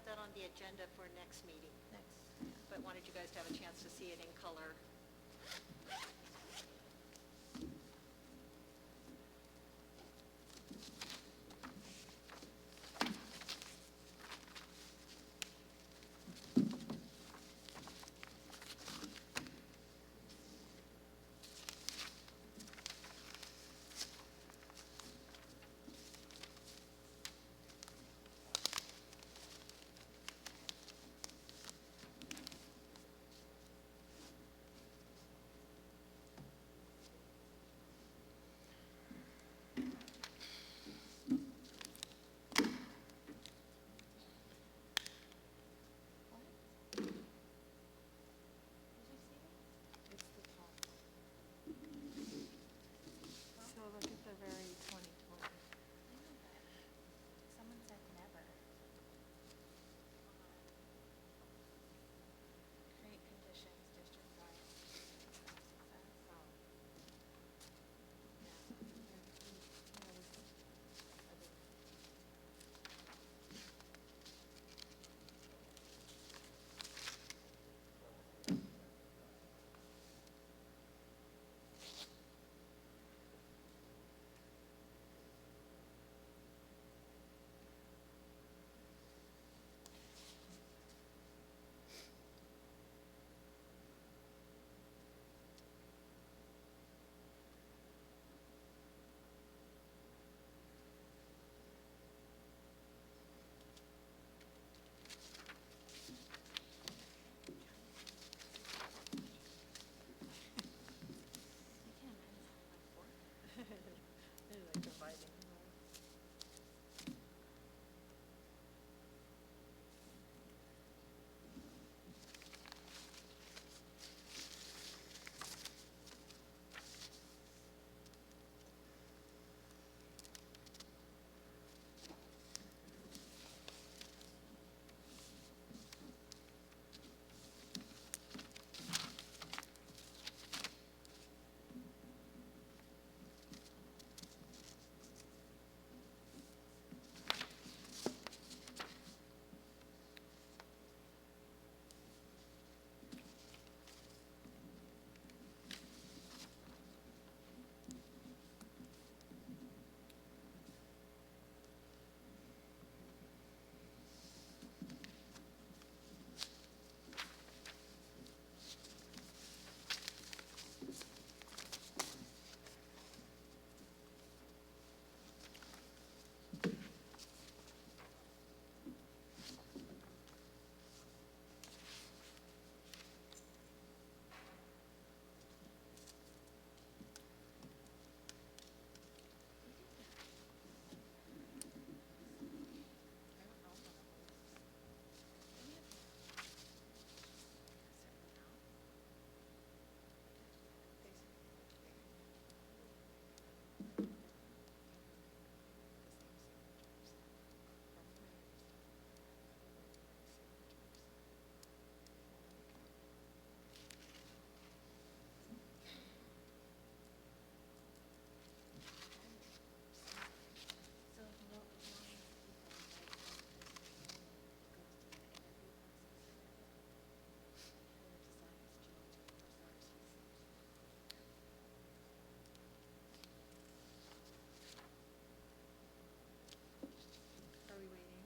that on the agenda for next meeting, Next. but wanted you guys to have a chance to see it in color. So look at the very 2020. Someone said never. Create conditions district-wide. They're like dividing them all. So as long as people like goes to the interview process or Are we waiting?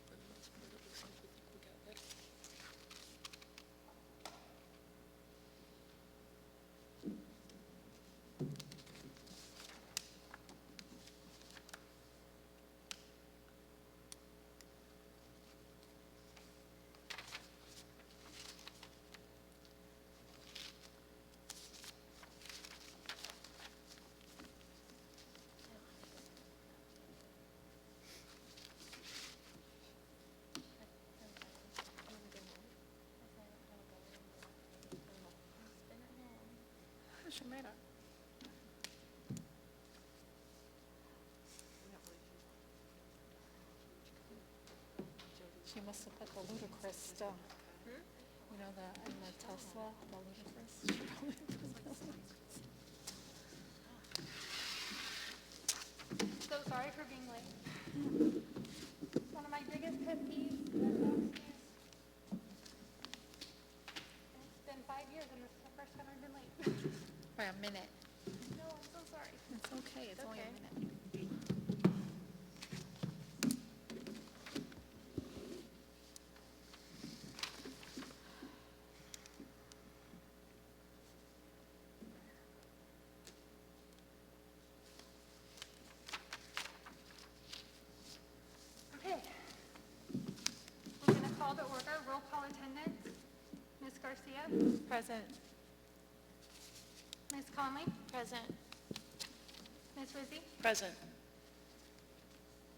For the most part, it looks like we think we got better. Shumera. She must have put the ludicrous stuff. You know that I'm a Tesla, the ludicrous. She probably So sorry for being late. One of my biggest pet peeves is downstairs. It's been 5 years and this is the first time I've been late. by a minute. No, I'm so sorry. It's okay, it's only a Okay. minute. Okay. We're going to call to order roll call attendance. Ms. Garcia? Present. Ms. Conley? Present. Ms. Rizzi? Present.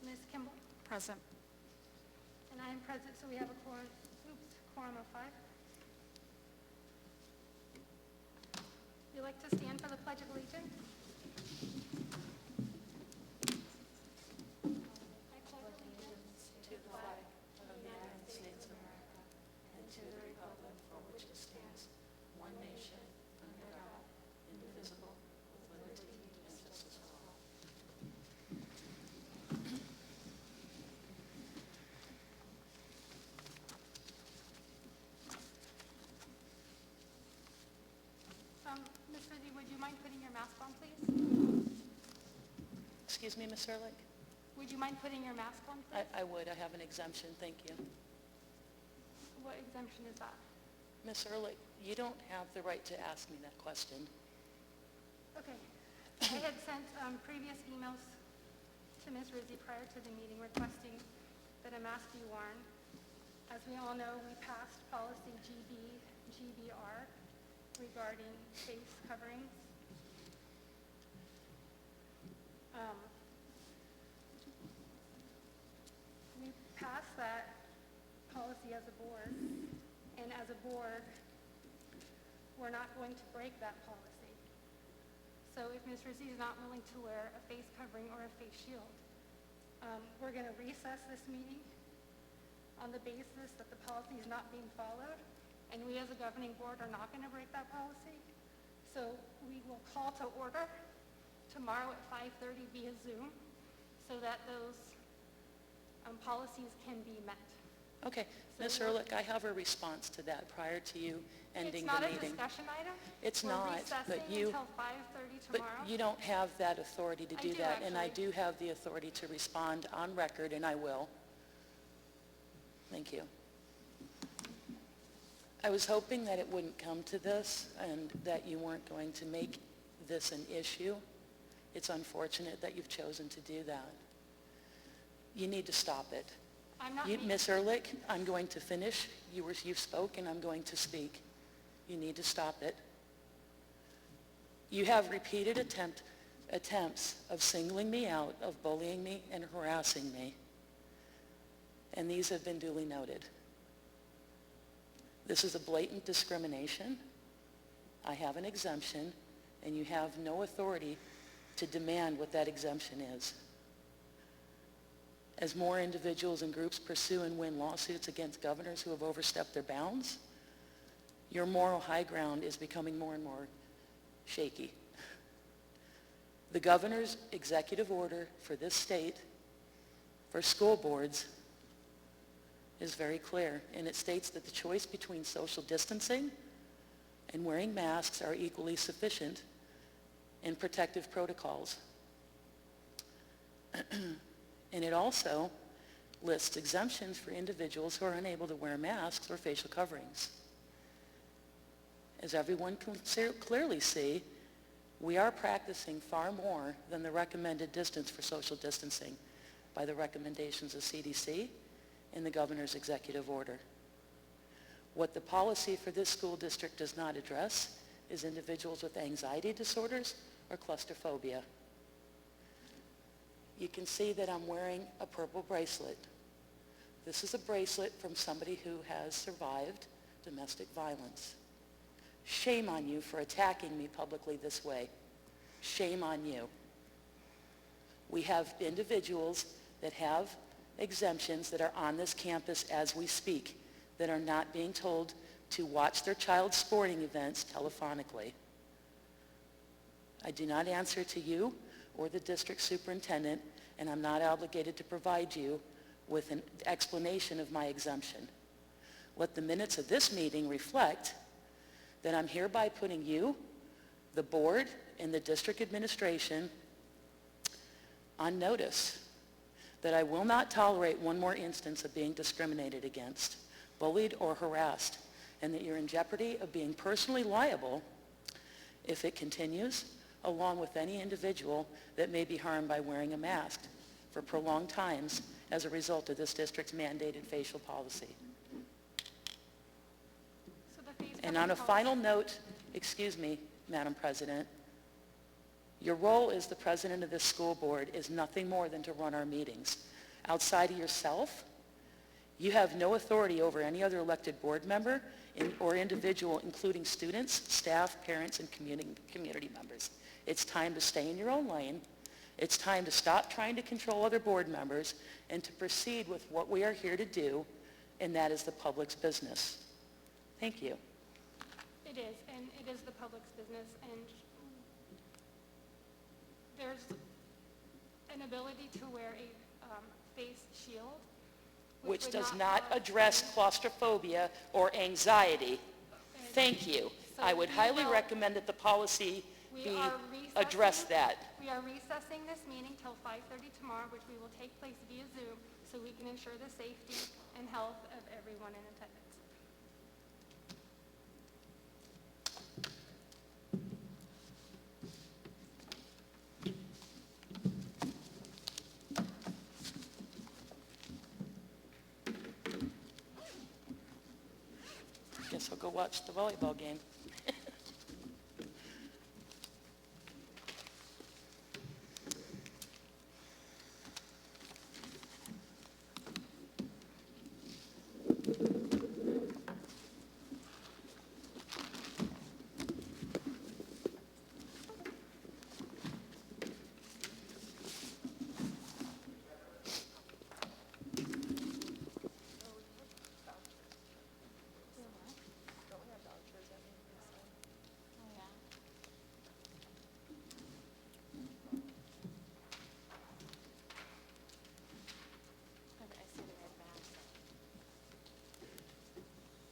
Ms. Kimball? Present. And I am present, so we have a quorum of 5. Would you like to stand for the Pledge of Allegiance? I pledge allegiance To the flag of the United States of America and to the republic for which it stands, one nation, under God, indivisible, with liberty and justice for all. Ms. Rizzi, would you mind putting your mask on, please? Excuse me, Ms. Ehrlich? Would you mind putting your mask on, please? I would. I have an exemption. Thank you. What exemption is that? Ms. Ehrlich, you don't have the right to ask me that question. Okay. I had sent previous emails to Ms. Rizzi prior to the meeting requesting that a mask be worn. As we all know, we passed policy GBR regarding face coverings. We passed that policy as a board, and as a board, we're not going to break that policy. So if Ms. Rizzi is not willing to wear a face covering or a face shield, we're going to recess this meeting on the basis that the policy is not being followed, and we as a governing board are not going to break that policy. So we will call to order tomorrow at 5:30 via Zoom so that those policies can be met. Okay. So Ms. we'll- Ehrlich, I have a response to that prior to you ending It's not the a meeting. discussion item. It's We're not, recessing but you, until 5:30 but tomorrow. you don't have that authority to I do do, that. And I actually. do have the authority to respond on record, and I will. Thank you. I was hoping that it wouldn't come to this and that you weren't going to make this an issue. It's unfortunate that you've chosen to do that. You need to stop it. I'm not You, being- Ms. Ehrlich, I'm going to finish. You spoke, and I'm going to speak. You need to stop it. You have repeated attempts of singling me out, of bullying me and harassing me, and these have been duly noted. This is a blatant discrimination. I have an exemption, and you have no authority to demand what that exemption is. As more individuals and groups pursue and win lawsuits against governors who have overstepped their bounds, your moral high ground is becoming more and more shaky. The governor's executive order for this state, for school boards, is very clear, and it states that the choice between social distancing and wearing masks are equally sufficient in protective protocols. And it also lists exemptions for individuals who are unable to wear masks or facial coverings. As everyone can clearly see, we are practicing far more than the recommended distance for social distancing by the recommendations of CDC and the governor's executive order. What the policy for this school district does not address is individuals with anxiety disorders or claustrophobia. You can see that I'm wearing a purple bracelet. This is a bracelet from somebody who has survived domestic violence. Shame on you for attacking me publicly this way. Shame on you. We have individuals that have exemptions that are on this campus as we speak that are not being told to watch their child's sporting events telephonically. I do not answer to you or the district superintendent, and I'm not obligated to provide you with an explanation of my exemption. Let the minutes of this meeting reflect that I'm hereby putting you, the board, and the district administration on notice that I will not tolerate one more instance of being discriminated against, bullied, or harassed, and that you're in jeopardy of being personally liable if it continues, along with any individual that may be harmed by wearing a mask for prolonged times as a result of this district's mandated facial policy. So the face And on a covering final policy- note, excuse me, Madam President, your role as the president of this school board is nothing more than to run our meetings. Outside of yourself, you have no authority over any other elected board member or individual, including students, staff, parents, and community members. It's time to stay in your own lane. It's time to stop trying to control other board members and to proceed with what we are here to do, and that is the public's business. Thank you. It is, and it is the public's business, and there's an ability to wear a face shield. Which would does not cause address any- claustrophobia or anxiety. Thank you. So I would we highly will- recommend that the policy We be are address recessing- that. We are recessing this meeting till 5:30 tomorrow, which we will take place via Zoom, so we can ensure the safety and health of everyone in attendance. Guess I'll go watch the volleyball game.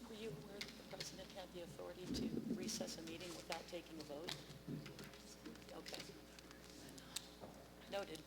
Were you aware that the president had the authority to recess a meeting without taking a vote? Okay. Noted.